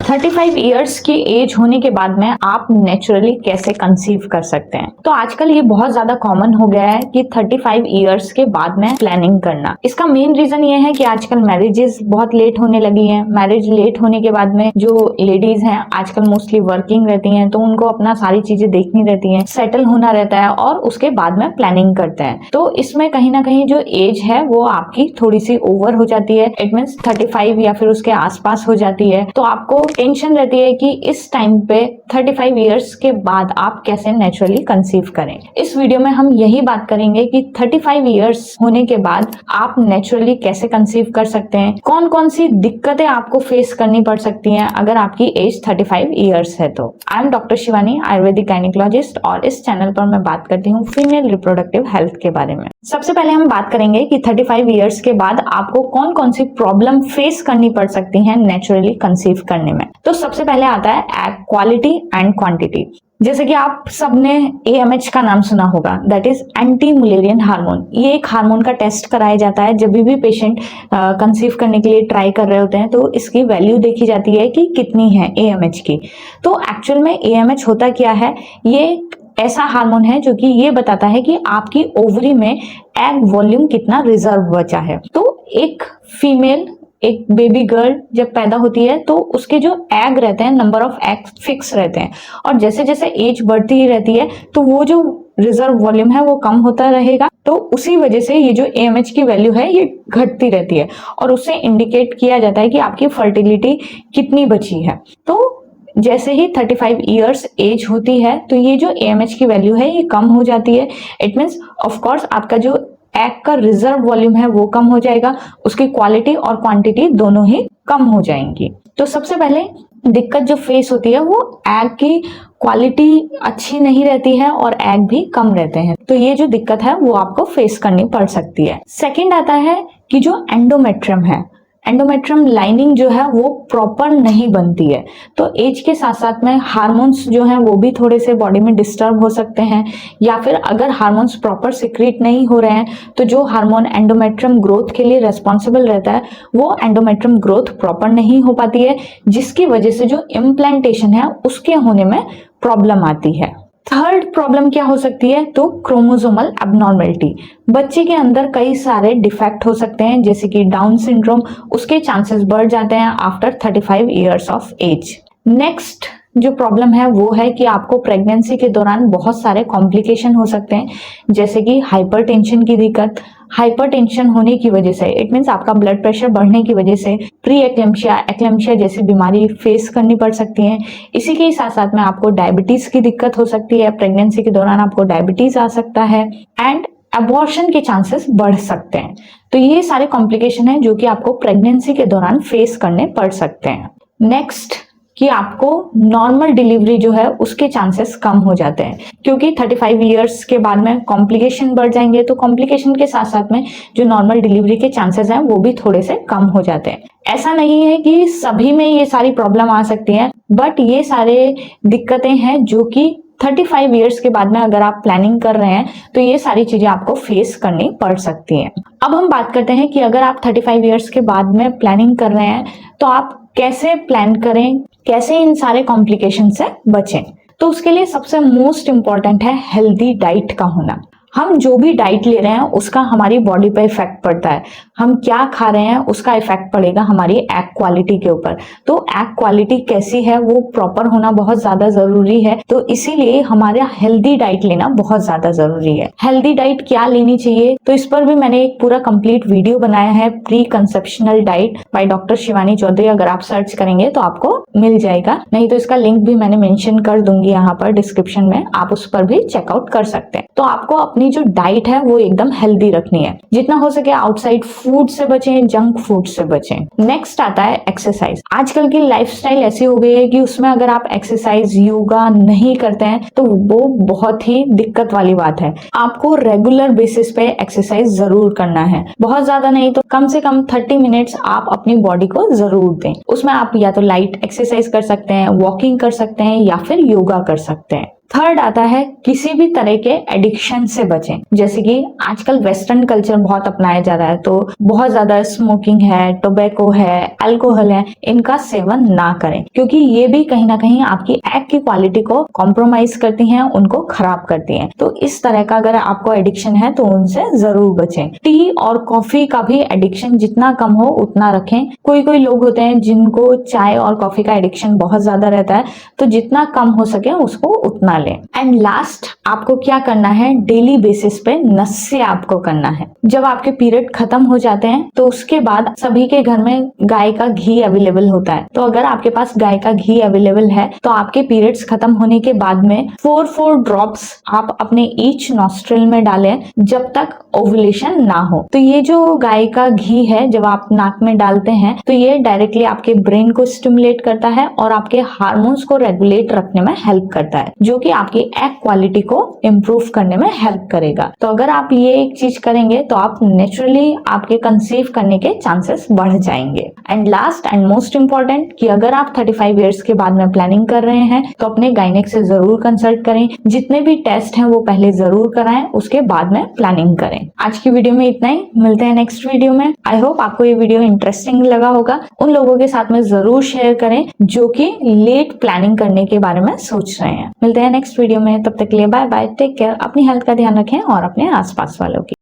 35 years की as होने के बाद में आप नेचुरली कैसे कंसीव कर सकते हैं। तो आजकल ये बहुत ज्यादा कॉमन हो गया है कि 35 इयर्स के बाद में प्लानिंग करना। इसका मेन रीजन ये है कि आजकल मैरिजेस बहुत लेट होने लगी हैं। मैरिज लेट होने के बाद में जो लेडीज हैं आजकल मोस्टली वर्किंग रहती हैं, तो उनको अपना सारी चीजें देखनी रहती हैं, सेटल होना रहता है और उसके बाद में प्लानिंग करते हैं। तो इसमें कहीं ना कहीं जो एज है वो आपकी थोड़ी सी ओवर हो जाती है। इट मीन्स 35 या फिर उसके आसपास हो जाती है। तो आपको टेंशन रहती है कि इस टाइम पे 35 इयर्स के बाद आप कैसे नेचुरली कंसीव करें। इस वीडियो में हम यही बात करेंगे कि 35 इयर्स होने के बाद आप नेचुरली कैसे कंसीव कर सकते हैं, कौन कौन सी दिक्कतें आपको फेस करनी पड़ सकती हैं अगर आपकी एज 35 इयर्स है। तो I am doctor Shivani, Ayurvedic gynaecologist, और इस चैनल पर मैं बात करती हूँ फीमेल रिप्रोडक्टिव हेल्थ के बारे में। सबसे पहले हम बात करेंगे कि 35 इयर्स के बाद आपको कौन कौन सी प्रॉब्लम फेस करनी पड़ सकती है नेचुरली कंसीव करने में। तो सबसे पहले आता है एग क्वालिटी एंड क्वांटिटी। जैसे कि आप सबने AMH का नाम सुना होगा, that is anti Mullerian hormone. ये एक हार्मोन का टेस्ट कराया जाता है जब भी पेशेंट कंसीव करने के लिए ट्राई कर रहे होते हैं, तो इसकी वैल्यू देखी जाती है कि कितनी है AMH की। तो एक्चुअल में AMH होता क्या है, ये ऐसा हार्मोन है जो कि ये बताता है कि आपकी ओवरी में एग वॉल्यूम कितना रिजर्व बचा है। तो एक फीमेल, एक बेबी गर्ल जब पैदा होती है तो उसके जो एग रहते हैं, नंबर ऑफ एग फिक्स रहते हैं, और जैसे जैसे एज बढ़ती ही रहती है तो वो जो रिजर्व वॉल्यूम है वो कम होता रहेगा। तो उसी वजह से ये जो AMH की वैल्यू है ये घटती रहती है और उससे इंडिकेट किया जाता है कि आपकी फर्टिलिटी कितनी बची है। तो जैसे ही 35 इयर्स एज होती है तो ये जो AMH की वैल्यू है ये कम हो जाती है। इट मीन्स ऑफ कोर्स आपका जो एग का रिजर्व वॉल्यूम है वो कम हो जाएगा, उसकी क्वालिटी और क्वांटिटी दोनों ही कम हो जाएंगी। तो सबसे पहले दिक्कत जो फेस होती है वो एग की क्वालिटी अच्छी नहीं रहती है और एग भी कम रहते हैं। तो ये जो दिक्कत है वो आपको फेस करनी पड़ सकती है। सेकंड आता है कि जो एंडोमेट्रियम है, एंडोमेट्रियम लाइनिंग जो है वो प्रॉपर नहीं बनती है। तो एज के साथ साथ में हार्मोन्स जो हैं वो भी थोड़े से बॉडी में डिस्टर्ब हो सकते हैं, या फिर अगर हार्मोन्स प्रॉपर सिक्रीट नहीं हो रहे हैं तो जो हार्मोन एंडोमेट्रियम ग्रोथ के लिए रेस्पॉन्सिबल रहता है वो एंडोमेट्रियम ग्रोथ प्रॉपर नहीं हो पाती है, जिसकी वजह से जो इम्प्लांटेशन है उसके होने में प्रॉब्लम आती है। थर्ड प्रॉब्लम क्या हो सकती है, तो क्रोमोसोमल एबनॉर्मलिटी। बच्चे के अंदर कई सारे डिफेक्ट हो सकते हैं जैसे कि डाउन सिंड्रोम, उसके चांसेस बढ़ जाते हैं after 35 years of age. Next जो प्रॉब्लम है वो है कि आपको प्रेगनेंसी के दौरान बहुत सारे कॉम्प्लिकेशन हो सकते हैं, जैसे कि हाइपरटेंशन की दिक्कत। हाइपरटेंशन होने की वजह से इट मीन्स आपका ब्लड प्रेशर बढ़ने की वजह से प्री एक्लेम्शिया, एक्लेम्शिया जैसी बीमारी फेस करनी पड़ सकती है। इसी के साथ साथ में आपको डायबिटीज की दिक्कत हो सकती है, प्रेगनेंसी के दौरान आपको डायबिटीज आ सकता है, एंड अबॉर्शन के चांसेस बढ़ सकते हैं। तो ये सारे कॉम्प्लिकेशन है जो कि आपको प्रेगनेंसी के दौरान फेस करने पड़ सकते हैं। नेक्स्ट कि आपको नॉर्मल डिलीवरी जो है उसके चांसेस कम हो जाते हैं, क्योंकि 35 इयर्स के बाद में कॉम्प्लिकेशन बढ़ जाएंगे। तो कॉम्प्लिकेशन के साथ साथ में जो नॉर्मल डिलीवरी के चांसेस हैं वो भी थोड़े से कम हो जाते हैं। ऐसा नहीं है कि सभी में ये सारी प्रॉब्लम आ सकती है, बट ये सारे दिक्कतें हैं जो कि 35 इयर्स के बाद में अगर आप प्लानिंग कर रहे हैं तो ये सारी चीजें आपको फेस करनी पड़ सकती हैं। अब हम बात करते हैं कि अगर आप 35 इयर्स के बाद में प्लानिंग कर रहे हैं तो आप कैसे प्लान करें, कैसे इन सारे कॉम्प्लिकेशन से बचें। तो उसके लिए सबसे मोस्ट इंपॉर्टेंट है हेल्दी डाइट का होना। हम जो भी डाइट ले रहे हैं उसका हमारी बॉडी पे इफेक्ट पड़ता है। हम क्या खा रहे हैं उसका इफेक्ट पड़ेगा हमारी एग क्वालिटी के ऊपर। तो एग क्वालिटी कैसी है वो प्रॉपर होना बहुत ज्यादा जरूरी है। तो इसीलिए हमारा हेल्दी डाइट लेना बहुत ज्यादा जरूरी है। हेल्दी डाइट क्या लेनी चाहिए, तो इस पर भी मैंने एक पूरा कंप्लीट वीडियो बनाया है, pre conceptional diet by doctor Shivani Chaudhary. अगर आप सर्च करेंगे तो आपको मिल जाएगा, नहीं तो इसका लिंक भी मैंने मेंशन कर दूंगी यहाँ पर डिस्क्रिप्शन में, आप उस पर भी चेकआउट कर सकते हैं। तो आपको अपनी जो डाइट है वो एकदम हेल्दी रखनी है, जितना हो सके आउटसाइड फूड से बचें, जंक फूड से बचें। नेक्स्ट आता है एक्सरसाइज। आजकल की लाइफस्टाइल ऐसी हो गई है कि उसमें अगर आप एक्सरसाइज, योगा नहीं करते हैं तो वो बहुत ही दिक्कत वाली बात है। आपको रेगुलर बेसिस पे एक्सरसाइज जरूर करना है, बहुत ज्यादा नहीं तो कम से कम 30 मिनट्स आप अपनी बॉडी को जरूर दें। उसमें आप या तो लाइट एक्सरसाइज कर सकते हैं, वॉकिंग कर सकते हैं या फिर योगा कर सकते हैं। थर्ड आता है किसी भी तरह के एडिक्शन से बचें। जैसे कि आजकल वेस्टर्न कल्चर बहुत अपनाया जा रहा है, तो बहुत ज्यादा स्मोकिंग है, टोबैको है, अल्कोहल है, इनका सेवन ना करें, क्योंकि ये भी कहीं ना कहीं आपकी एग की क्वालिटी को कॉम्प्रोमाइज करती हैं, उनको खराब करती हैं। तो इस तरह का अगर आपको एडिक्शन है तो उनसे जरूर बचें। टी और कॉफी का भी एडिक्शन जितना कम हो उतना रखें। कोई कोई लोग होते हैं जिनको चाय और कॉफी का एडिक्शन बहुत ज्यादा रहता है, तो जितना कम हो सके उसको उतना लें। एंड लास्ट, आपको क्या करना है, डेली बेसिस पे नस्य आपको करना है। जब आपके पीरियड खत्म हो जाते हैं तो उसके बाद सभी के घर में गाय का घी अवेलेबल होता है, तो अगर आपके पास गाय का घी अवेलेबल है तो आपके पीरियड्स खत्म होने के बाद में 4 ड्रॉप्स आप अपने ईच नॉस्ट्रिल में डालें जब तक ओवुलेशन ना हो। तो ये जो गाय का घी है जब आप नाक में डालते हैं तो ये डायरेक्टली आपके ब्रेन को स्टिमुलेट करता है और आपके हार्मोन्स को रेगुलेट रखने में हेल्प करता है, जो कि आपकी एग क्वालिटी को इम्प्रूव करने में हेल्प करेगा। तो अगर आप ये एक चीज करेंगे तो आप नेचुरली आपके कंसीव करने के चांसेस बढ़ जाएंगे। And last and most important कि अगर आप 35 इयर्स के बाद में प्लानिंग कर रहे हैं तो अपने गायनेक से जरूर कंसल्ट करें। जितने भी टेस्ट हैं वो पहले जरूर कराएं, उसके बाद में प्लानिंग करें। आज की वीडियो में इतना ही, मिलते हैं नेक्स्ट वीडियो में। आई होप आपको ये वीडियो इंटरेस्टिंग लगा होगा। उन लोगों के साथ में जरूर शेयर करें जो कि लेट प्लानिंग करने के बारे में सोच रहे हैं। मिलते हैं नेक्स्ट वीडियो में, तब तक के लिए बाय बाय, टेक केयर, अपनी हेल्थ का ध्यान रखें और अपने आसपास वालों की।